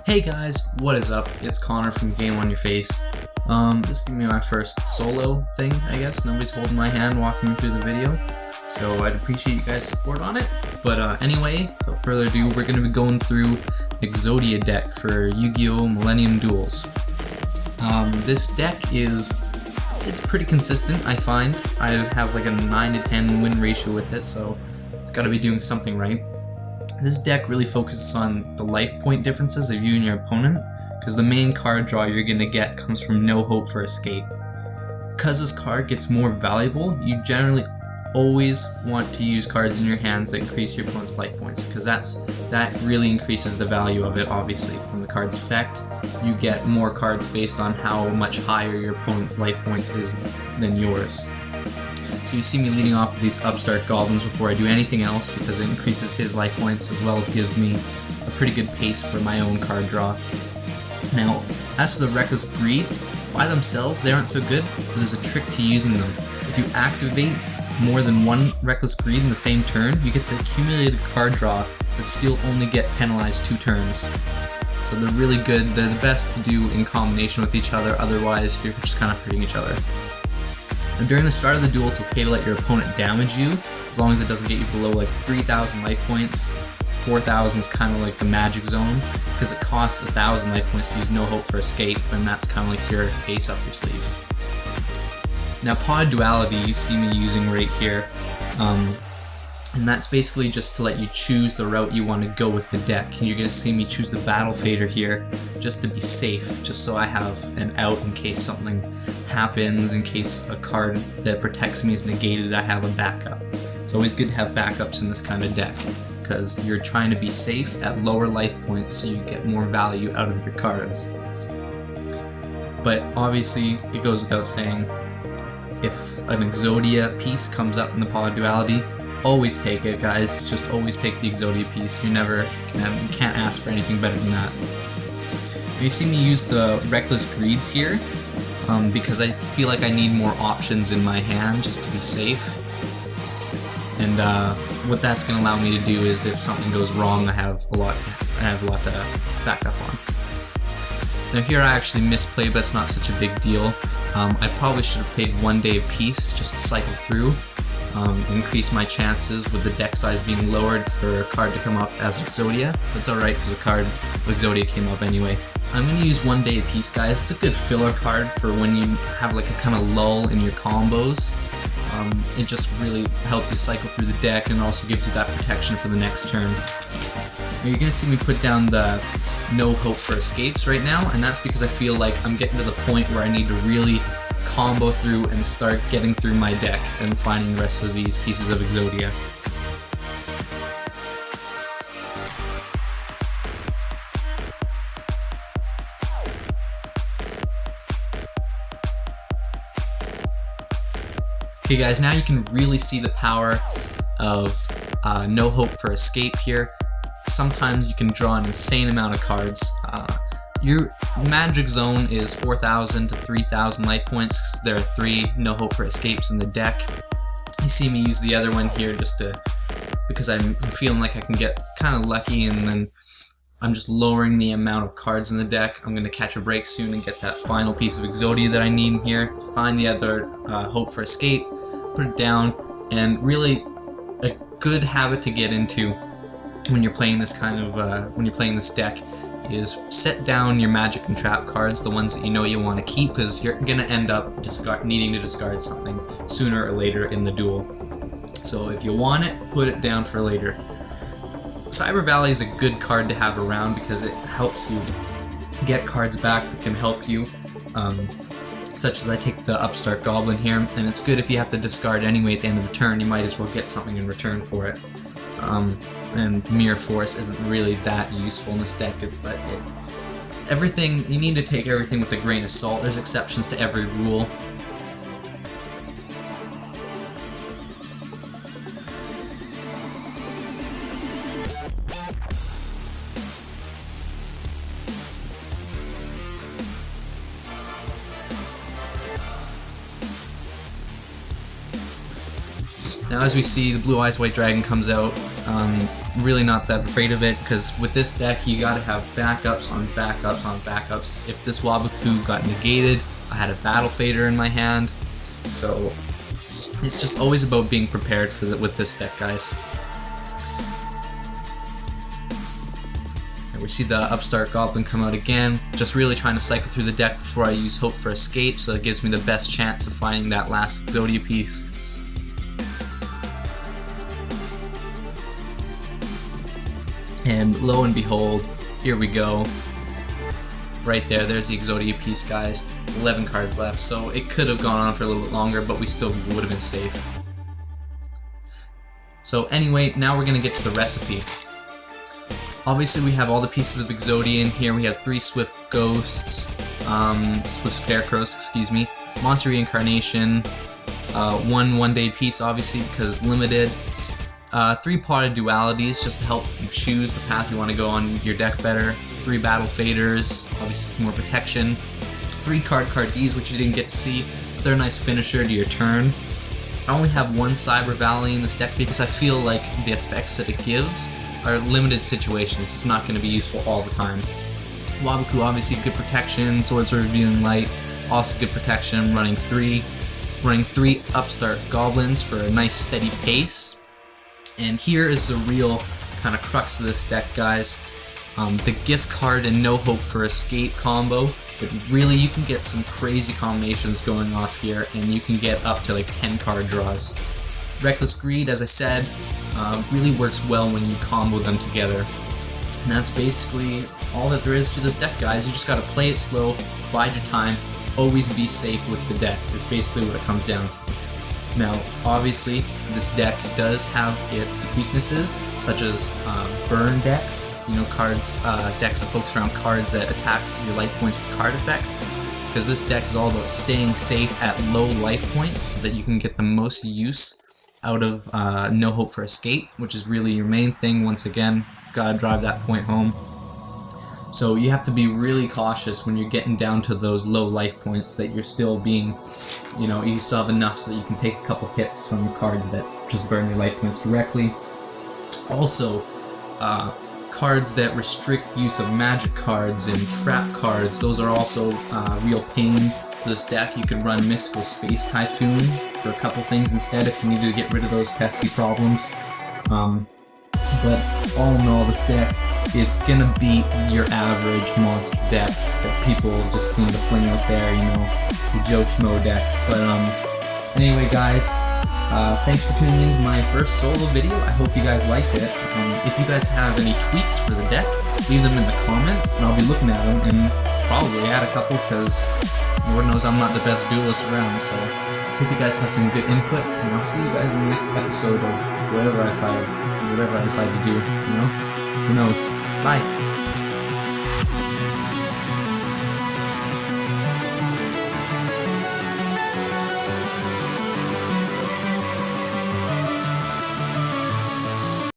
Hey guys, what is up? It's Connor from Game on Your Face. This is gonna be my first solo thing, I guess. Nobody's holding my hand walking me through the video, so I'd appreciate you guys' support on it. But anyway, without further ado, we're gonna be going through Exodia deck for Yugioh Millennium Duels. This deck it's pretty consistent, I find. I have like a 9 to 10 win ratio with it, so it's gotta be doing something right. This deck really focuses on the life point differences of you and your opponent, because the main card draw you're going to get comes from No Hope for Escape. Because this card gets more valuable, you generally always want to use cards in your hands that increase your opponent's life points, because that really increases the value of it. Obviously, from the card's effect, you get more cards based on how much higher your opponent's life points is than yours. So you see me leading off with these upstart goblins before I do anything else, because it increases his life points as well as gives me a pretty good pace for my own card draw. Now, as for the Reckless Greeds, by themselves they aren't so good, but there's a trick to using them. If you activate more than one Reckless Greed in the same turn, you get to accumulate a card draw, but still only get penalized 2 turns. So they're really good. They're the best to do in combination with each other, otherwise you're just kind of hurting each other. Now, during the start of the duel, it's okay to let your opponent damage you, as long as it doesn't get you below like 3,000 life points. 4,000 is kind of like the magic zone, because it costs 1,000 life points to use No Hope for Escape, and that's kind of like your ace up your sleeve. Now, Pod Duality you see me using right here, and that's basically just to let you choose the route you want to go with the deck. And you're going to see me choose the Battle Fader here just to be safe, just so I have an out in case something happens, in case a card that protects me is negated, I have a backup. It's always good to have backups in this kind of deck, because you're trying to be safe at lower life points so you get more value out of your cards. But obviously, it goes without saying, if an Exodia piece comes up in the Pod Duality, always take it, guys. Just always take the Exodia piece. You can't ask for anything better than that. You see me use the Reckless Greeds here, because I feel like I need more options in my hand just to be safe. And what that's going to allow me to do is, if something goes wrong, I have a lot to back up on. Now here I actually misplay, but it's not such a big deal. I probably should have played 1 day of peace just to cycle through. Increase my chances with the deck size being lowered for a card to come up as Exodia. That's alright, because a card of Exodia came up anyway. I'm going to use 1 day of peace, guys. It's a good filler card for when you have like a kind of lull in your combos. It just really helps you cycle through the deck, and also gives you that protection for the next turn. Now, you're going to see me put down the No Hope for Escapes right now, and that's because I feel like I'm getting to the point where I need to really combo through and start getting through my deck and finding the rest of these pieces of Exodia. Okay guys, now you can really see the power of No Hope for Escape here. Sometimes you can draw an insane amount of cards. Your magic zone is 4,000 to 3,000 life points, because there are 3 No Hope for Escapes in the deck. You see me use the other one here because I'm feeling like I can get kind of lucky, and then I'm just lowering the amount of cards in the deck. I'm going to catch a break soon and get that final piece of Exodia that I need here. Find the other Hope for Escape, put it down, and really a good habit to get into when you're playing this this deck is set down your magic and trap cards, the ones that you know you want to keep, because you're going to end up needing to discard something sooner or later in the duel. So if you want it, put it down for later. Cyber Valley is a good card to have around because it helps you get cards back that can help you, such as I take the Upstart Goblin here, and it's good if you have to discard anyway at the end of the turn. You might as well get something in return for it. And Mirror Force isn't really that useful in this deck, but you need to take everything with a grain of salt. There's exceptions to every rule. Now as we see, the Blue Eyes White Dragon comes out. Really not that afraid of it, because with this deck you gotta have backups on backups on backups. If this Waboku got negated, I had a Battle Fader in my hand, so it's just always about being prepared for with this deck, guys. And we see the Upstart Goblin come out again, just really trying to cycle through the deck before I use Hope for Escape, so that gives me the best chance of finding that last Exodia piece. And lo and behold, here we go. Right there, there's the Exodia piece, guys. 11 cards left, so it could have gone on for a little bit longer, but we still would have been safe. So anyway, now we're going to get to the recipe. Obviously we have all the pieces of Exodia in here. We have 3 Swift Ghosts, Swift Scarecrows, excuse me, Monster Reincarnation, 1 one-day piece obviously because limited, 3 Potted Dualities just to help you choose the path you want to go on your deck better, 3 Battle Faders, obviously for more protection, 3 Card Ds, which you didn't get to see, but they're a nice finisher to your turn. I only have 1 Cyber Valley in this deck because I feel like the effects that it gives are limited situations. It's not going to be useful all the time. Waboku, obviously good protection, Swords of Revealing Light, also good protection, running 3 Upstart Goblins for a nice steady pace. And here is the real kind of crux of this deck, guys. The gift card and no hope for escape combo. But really, you can get some crazy combinations going off here, and you can get up to like 10 card draws. Reckless Greed, as I said, really works well when you combo them together. And that's basically all that there is to this deck, guys. You just gotta play it slow, bide your time, always be safe with the deck, is basically what it comes down to. Now, obviously, this deck does have its weaknesses, such as burn decks, you know, decks that focus around cards that attack your life points with card effects, because this deck is all about staying safe at low life points so that you can get the most use out of no hope for escape, which is really your main thing. Once again, gotta drive that point home. So you have to be really cautious when you're getting down to those low life points, that you're still being, you know, you still have enough so that you can take a couple hits from cards that just burn your life points directly. Also, cards that restrict use of magic cards and trap cards, those are also real pain for this deck. You could run Mystical Space Typhoon for a couple things instead if you need to get rid of those pesky problems. But all in all, this deck, it's gonna beat your average monster deck that people just seem to fling out there, you know, the Joe Schmo deck. But anyway, guys, thanks for tuning in to my first solo video. I hope you guys liked it. If you guys have any tweaks for the deck, leave them in the comments, and I'll be looking at them and probably add a couple, because Lord knows I'm not the best duelist around. So hope you guys have some good input, and I'll see you guys in the next episode of whatever I decide to do, you know? Who knows? Bye!